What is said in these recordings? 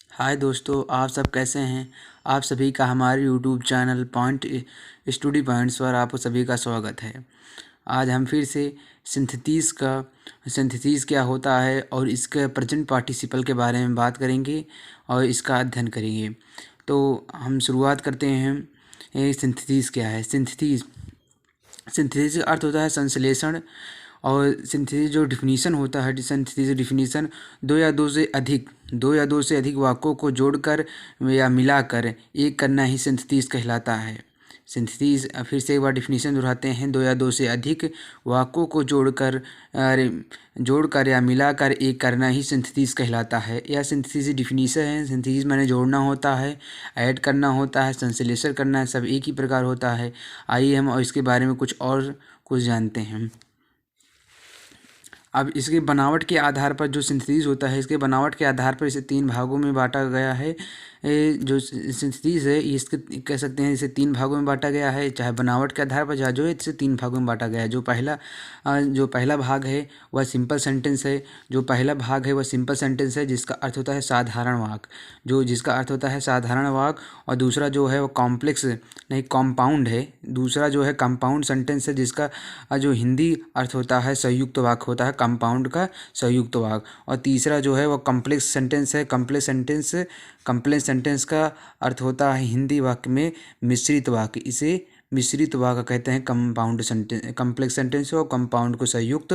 हाय दोस्तों, आप सब कैसे हैं। आप सभी का हमारे YouTube channel point study points पर आप सभी का स्वागत है। आज हम फिर से सिंथेसिस क्या होता है और इसके प्रेजेंट पार्टिसिपल के बारे में बात करेंगे और इसका अध्ययन करेंगे। तो हम शुरुआत करते हैं। सिंथेसिस क्या है। सिंथेसिस का अर्थ होता है संश्लेषण। और सिंथेसिस जो डिफिनीशन होता है, सिंथेसिस डिफिनीशन दो या दो से अधिक वाक्यों को जोड़कर या मिलाकर एक करना ही सिंथेसिस कहलाता है। सिंथेसिस, फिर से एक बार डिफिनीशन दोहराते हैं, दो या दो से अधिक वाक्यों को जोड़कर या मिलाकर एक करना ही सिंथेसिस कहलाता है। यह सिंथेसिस डिफिनीशन है। सिंथेसिस माने जोड़ना होता है, ऐड करना होता है, संश्लेषण करना है, सब एक ही प्रकार होता है। आइए हम और इसके बारे में कुछ जानते हैं। अब इसके बनावट के आधार पर जो सिंथेसिस होता है, इसके बनावट के आधार पर इसे तीन भागों में बांटा गया है। जो सिंथेसिस है इसके कह सकते हैं, इसे तीन भागों में बांटा गया है, चाहे बनावट के आधार पर चाहे जो है, इसे तीन भागों में बांटा गया है। जो पहला भाग है वह सिंपल सेंटेंस है। जिसका अर्थ होता है साधारण वाक्य, जिसका अर्थ होता है साधारण वाक्य। और दूसरा जो है वो कॉम्प्लेक्स नहीं कॉम्पाउंड है। दूसरा जो है कंपाउंड सेंटेंस है, जिसका जो हिंदी अर्थ होता है संयुक्त वाक्य होता है, कंपाउंड का संयुक्त वाक्य। और तीसरा जो है वो कॉम्प्लेक्स सेंटेंस है। कॉम्प्लेक्स सेंटेंस का अर्थ होता है हिंदी वाक्य में मिश्रित वाक्य। इसे मिश्रित वाक्य कहते हैं। कंपाउंड सेंटेंस, कॉम्प्लेक्स सेंटेंस और कंपाउंड को संयुक्त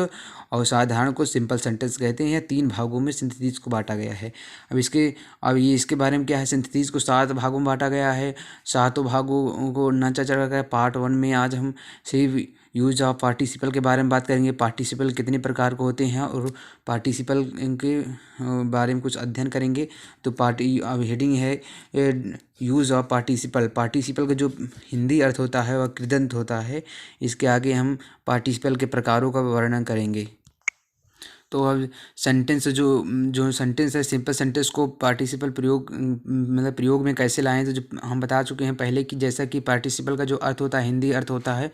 और साधारण को सिंपल सेंटेंस कहते हैं। यह तीन भागों में सिंथेसिस को बांटा गया है। अब ये इसके बारे में क्या है, सिंथेसिस को 7 भागों में बांटा गया है। सातों भागों को नचा चढ़ा गया। पार्ट 1 में आज हम सिर्फ यूज ऑफ पार्टिसिपल के बारे में बात करेंगे। पार्टिसिपल कितने प्रकार के होते हैं और पार्टिसिपल के बारे में कुछ अध्ययन करेंगे। तो अब हेडिंग है यूज ऑफ पार्टिसिपल। पार्टिसिपल का जो हिंदी अर्थ होता है वह कृदंत होता है। इसके आगे हम पार्टिसिपल के प्रकारों का वर्णन करेंगे। तो अब सेंटेंस जो सेंटेंस है, सिंपल सेंटेंस को पार्टिसिपल प्रयोग में कैसे लाएं, तो जो हम बता चुके हैं पहले कि जैसा कि पार्टिसिपल का जो अर्थ होता है, हिंदी अर्थ होता है,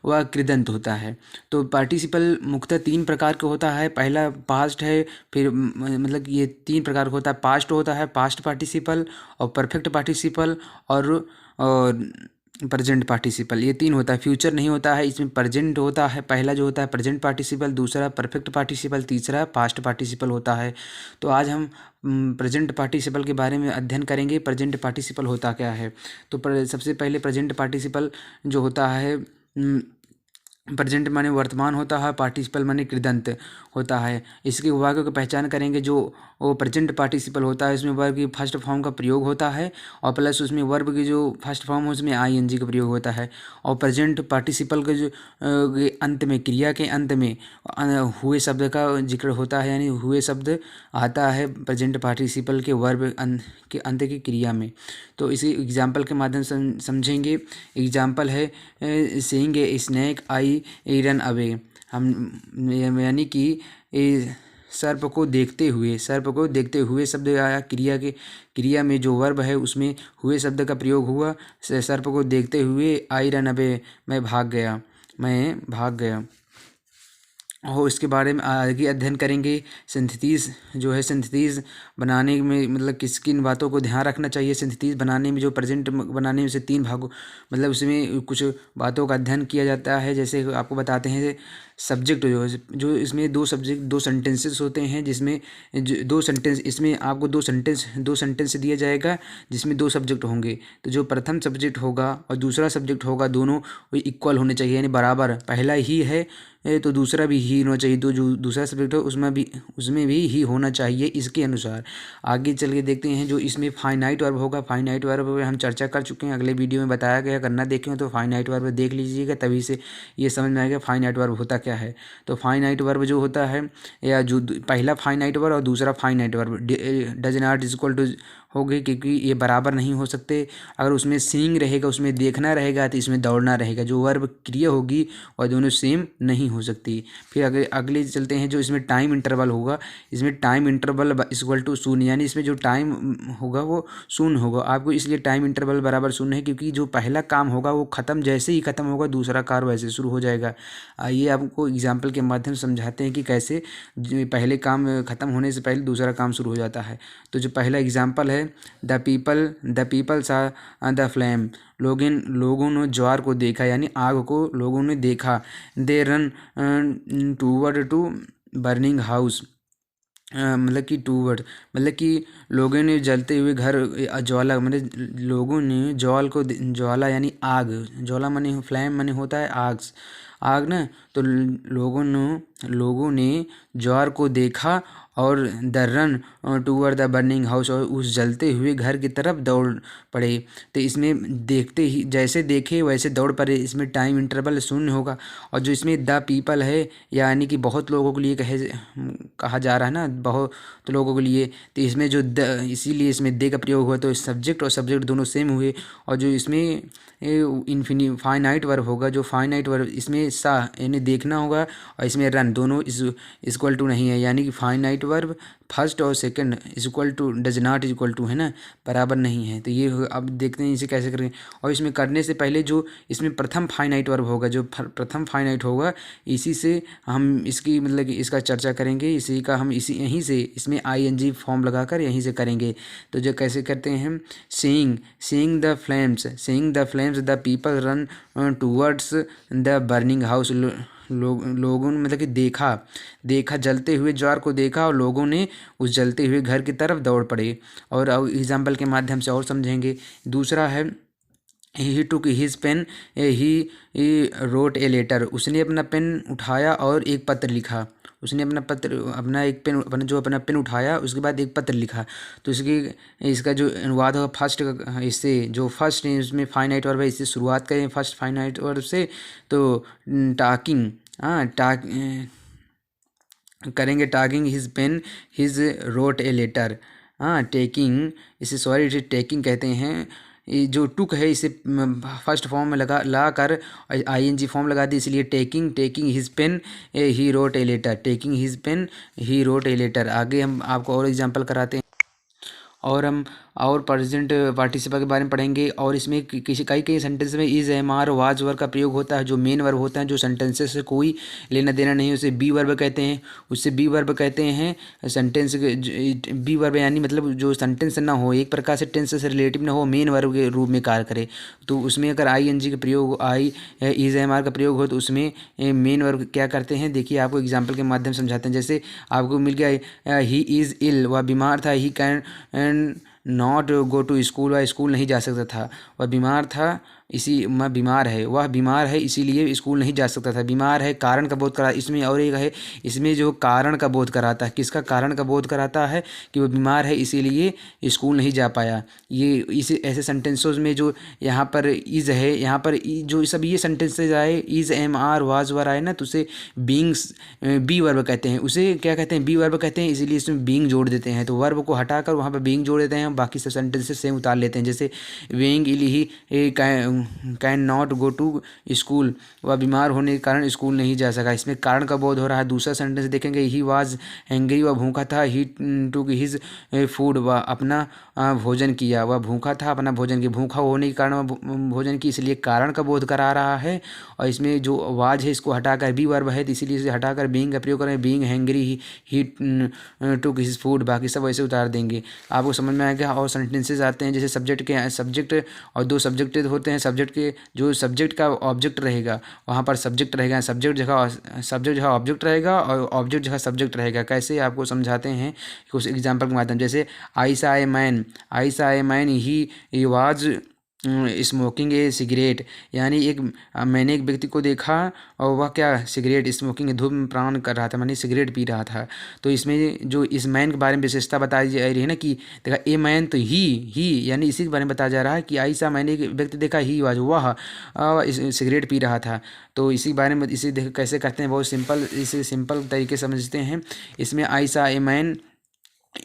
वह कृदंत होता है। तो पार्टिसिपल मुख्यतः 3 प्रकार का होता है। पहला पास्ट है, फिर मतलब ये 3 प्रकार का होता है। पास्ट होता है, पास्ट पार्टिसिपल, और परफेक्ट पार्टिसिपल, और प्रेजेंट पार्टिसिपल। ये 3 होता है। फ्यूचर नहीं होता है, इसमें प्रेजेंट होता है। पहला जो होता है प्रेजेंट पार्टिसिपल, दूसरा परफेक्ट पार्टिसिपल, तीसरा पास्ट पार्टिसिपल होता है। तो आज हम प्रेजेंट पार्टिसिपल के बारे में अध्ययन करेंगे। प्रेजेंट पार्टिसिपल होता क्या है। तो सबसे पहले प्रेजेंट पार्टिसिपल जो होता है, प्रेजेंट माने वर्तमान होता है, पार्टिसिपल माने कृदंत होता है। इसके वाक्यों की पहचान करेंगे। जो वो प्रेजेंट पार्टिसिपल होता है, इसमें वर्ब की फर्स्ट फॉर्म का प्रयोग होता है, और प्लस उसमें वर्ब की जो फर्स्ट फॉर्म है उसमें आईएनजी का प्रयोग होता है। और प्रेजेंट पार्टिसिपल के जो के अंत में, क्रिया के अंत में हुए शब्द का जिक्र होता है, यानी हुए शब्द आता है प्रेजेंट पार्टिसिपल के वर्ब के अंत की क्रिया में। तो इसी एग्जाम्पल के माध्यम से समझेंगे। एग्जाम्पल है saying A snack I run away. हम यानी कि सर्प को देखते हुए शब्द आया। क्रिया में जो वर्ब है उसमें हुए शब्द का प्रयोग हुआ। सर्प को देखते हुए आई रन अवे, मैं भाग गया। और इसके बारे में आगे अध्ययन करेंगे। सिंथेसिस बनाने में मतलब किन बातों को ध्यान रखना चाहिए। सिंथेसिस बनाने में, जो प्रेजेंट बनाने में से 3 भागों मतलब उसमें कुछ बातों का अध्ययन किया जाता है। जैसे आपको बताते हैं सब्जेक्ट जो इसमें दो सेंटेंसेस होते हैं, जिसमें इसमें आपको दो सेंटेंस दिया जाएगा, जिसमें 2 सब्जेक्ट होंगे। तो जो प्रथम सब्जेक्ट होगा और दूसरा सब्जेक्ट होगा, दोनों इक्वल होने चाहिए, यानी बराबर। पहला ही है तो दूसरा भी ही होना चाहिए। तो जो दूसरा सब्जेक्ट है उसमें भी ही होना चाहिए। इसके अनुसार आगे चल के देखते हैं। जो इसमें फाइनाइट वर्ब होगा, फाइनाइट वर्ब पर हम चर्चा कर चुके हैं, अगले वीडियो में बताया गया। अगर ना देखें तो फाइनाइट वर्ब देख लीजिएगा, तभी से ये समझ में आएगा फाइनाइट वर्ब होता क्या है। तो फाइनाइट वर्ब जो होता है, या जो पहला फाइनाइट वर्ब और दूसरा finite verb does not is equal to हो गई, क्योंकि ये बराबर नहीं हो सकते। अगर उसमें सीइंग रहेगा, उसमें देखना रहेगा, तो इसमें दौड़ना रहेगा। जो वर्ब क्रिया होगी और दोनों सेम नहीं हो सकती। फिर अगले चलते हैं। जो इसमें टाइम इंटरवल होगा, इसमें टाइम इंटरवल इक्वल टू शून्य, यानी इसमें जो टाइम होगा वो शून्य होगा। आपको इसलिए टाइम इंटरवल बराबर शून्य है, क्योंकि जो पहला काम होगा वो जैसे ही ख़त्म होगा, दूसरा कार्य वैसे शुरू हो जाएगा। ये आप आपको एग्जाम्पल के माध्यम से समझाते हैं कि कैसे पहले काम ख़त्म होने से पहले दूसरा काम शुरू हो जाता है। तो जो पहला एग्जाम्पल है, द पीपल सा द फ्लेम, लोगों ने ज्वार को देखा, यानी आग को लोगों ने देखा। They run toward to burning house, मतलब कि टूवर्ड मतलब कि लोगों ने जलते हुए घर, ज्वाला मतलब लोगों ने ज्वाला यानी आग, ज्वाला माने फ्लेम माने होता है आग ना। तो लोगों ने ज्वार को देखा और the run toward the burning house, और उस जलते हुए घर की तरफ दौड़ पड़े। तो इसमें देखते ही जैसे देखे वैसे दौड़ पड़े, इसमें टाइम इंटरवल शून्य होगा। और जो इसमें द पीपल है, यानी कि बहुत लोगों के लिए कहा जा रहा है ना, बहुत लोगों के लिए, तो इसमें जो इसीलिए इसमें दे का प्रयोग हुआ, तो सब्जेक्ट और सब्जेक्ट दोनों सेम हुए। और जो इसमें फाइनाइट वर्ब होगा, जो फाइनाइट वर्ब इसमें सा यानी देखना होगा, और इसमें रन दोनों इक्वल टू नहीं है, यानी कि फाइनाइट वर्ब फर्स्ट और second is equal to does not is equal to है ना, बराबर नहीं है। तो ये अब देखते हैं इसे कैसे करेंगे। और इसमें करने से पहले जो इसमें प्रथम फाइनाइट वर्ब होगा, जो प्रथम फाइनाइट होगा, इसी से हम इसकी मतलब कि इसका चर्चा करेंगे, इसी का हम यहीं से इसमें ING फॉर्म लगाकर यहीं से करेंगे। तो जो कैसे करते हैं, seeing the flames the people run towards the burning house, लोगों ने मतलब कि देखा जलते हुए ज्वार को देखा, और लोगों ने उस जलते हुए घर की तरफ दौड़ पड़े। और एग्जाम्पल के माध्यम से और समझेंगे। दूसरा है, he took his pen, he wrote a letter, उसने अपना पेन उठाया और एक पत्र लिखा। उसने अपना पेन उठाया, उसके बाद एक पत्र लिखा। तो इसका जो अनुवाद होगा फर्स्ट, इससे जो फर्स्ट है उसमें फाइनाइट वर्ब है, इससे शुरुआत करें फर्स्ट फाइनाइट वर्ब से। तो टाकिंग करेंगे, taking his pen his wrote a letter. Taking, इसे टेकिंग कहते हैं। ये जो टुक है इसे फर्स्ट फॉर्म में ला कर ING फॉर्म लगा दी, इसलिए taking his pen he wrote a letter, taking his pen he wrote a letter. आगे हम आपको और एग्जांपल कराते हैं, और हम और प्रेजेंट पार्टिसिपल के बारे में पढ़ेंगे। और इसमें कई सेंटेंस में is am are was verb का प्रयोग होता है, जो मेन वर्ब होता है, जो सेंटेंसेस से कोई लेना देना नहीं, उसे बी वर्ब कहते हैं। सेंटेंस बी वर्ब यानी मतलब जो सेंटेंस ना हो, एक प्रकार से टेंस से रिलेटिव ना हो, मेन वर्ब के रूप में कार्य करे। तो उसमें अगर ING का प्रयोग इज एम आर का प्रयोग हो, तो उसमें मेन वर्ब क्या करते हैं, देखिए आपको एग्जाम्पल के माध्यम से समझाते हैं। जैसे आपको मिल गया, ही इज़ इल, वह बीमार था, he can not go to school, वह स्कूल नहीं जा सकता था। वह बीमार था, वह बीमार है इसीलिए स्कूल नहीं जा सकता था। बीमार है कारण का बोध करा, इसमें और एक है, इसमें जो कारण का बोध कराता है, किसका कारण का बोध कराता है, कि वह बीमार है इसीलिए स्कूल नहीं जा पाया। ये इसे ऐसे सेंटेंसेस में जो यहाँ पर इज़ है, यहाँ पर जो सब ये सेंटेंसेज आए, is am are was were आए ना, तो उसे बींग्स बी वर्ब कहते हैं। उसे क्या कहते हैं, बी वर्ब कहते हैं, इसीलिए इसमें बींग जोड़ देते हैं। तो वर्ब को हटाकर वहाँ पर बींग जोड़ देते हैं, बाकी सब सेंटेंसेस सेम उतार लेते हैं। जैसे being ill, he can not go to school, वह बीमार होने के कारण स्कूल नहीं जा सका, इसमें कारण का बोध हो रहा है। दूसरा सेंटेंस देखेंगे, ही वाज हैंग्री, वह भूखा था, ही टुक हिज फूड, वह अपना भोजन किया, वह भूखा था अपना भोजन किया, भूखा होने के कारण वह भोजन की, इसलिए कारण का बोध करा रहा है। और इसमें जो वाज है इसको हटाकर बी वर्ब है, तो इसीलिए इसे हटाकर बीइंग का प्रयोग करें, बीइंग हैंग्री ही टुक हिज फूड, बाकी सब वैसे उतार देंगे। आपको समझ में आएगा। और सेंटेंसेस आते हैं, जैसे सब्जेक्ट और दो सब्जेक्ट होते हैं। सब्जेक्ट के जो सब्जेक्ट का ऑब्जेक्ट रहेगा वहाँ पर सब्जेक्ट रहेगा, सब्जेक्ट जगह ऑब्जेक्ट रहेगा, और ऑब्जेक्ट जगह सब्जेक्ट रहेगा। कैसे आपको समझाते हैं कुछ एग्जाम्पल के माध्यम। जैसे आई saw a man he was smoking A cigarette, यानी मैंने एक व्यक्ति को देखा और वह क्या सिगरेट स्मोकिंग धूम्रपान कर रहा था, मानी सिगरेट पी रहा था। तो इसमें जो इस मैन के बारे में विशेषता बताई जा रही है ना, कि देखा ए मैन, तो ही यानी इसी के बारे में बताया जा रहा है कि ऐसा मैंने एक व्यक्ति देखा, ही वाज वह सिगरेट पी रहा था। तो इसी बारे में इसे देख कैसे करते हैं, बहुत सिंपल, इसे सिंपल तरीके से समझते हैं। इसमें ऐसा a man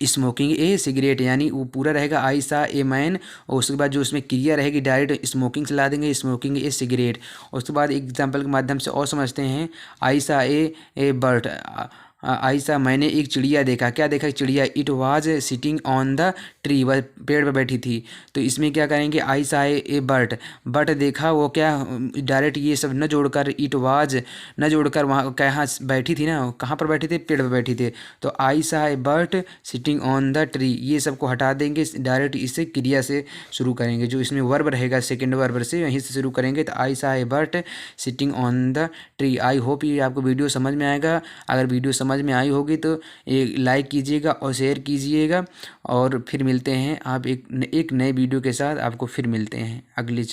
smoking A cigarette, यानी वो पूरा रहेगा आई सा ए मैन, और उसके बाद जो उसमें क्रिया रहेगी डायरेक्ट स्मोकिंग से ला देंगे, स्मोकिंग ए सिगरेट। और उसके बाद एग्जांपल के माध्यम से और समझते हैं, आई सा ए बर्ड, आई सा मैंने एक चिड़िया देखा। क्या देखा? चिड़िया। It was sitting on the tree, वह पेड़ पर बैठी थी। तो इसमें क्या करेंगे? आई सा ए बर्ड, बट देखा वो क्या, डायरेक्ट ये सब न जोड़कर, इट वाज न जोड़कर वहाँ कहाँ बैठी थी ना, कहाँ पर बैठी थी? पेड़ पर बैठी थी। तो I saw a bird sitting on the tree, ये सबको हटा देंगे, डायरेक्ट इसे क्रिया से शुरू करेंगे। जो इसमें वर्ब रहेगा सेकेंड वर्ब से वहीं से शुरू करेंगे। तो I saw a bird sitting on the tree. I hope ये आपको वीडियो समझ में आएगा। अगर वीडियो समझ में आई होगी तो एक लाइक कीजिएगा और शेयर कीजिएगा। और फिर मिलते हैं आप एक नए वीडियो के साथ, आपको फिर मिलते हैं अगले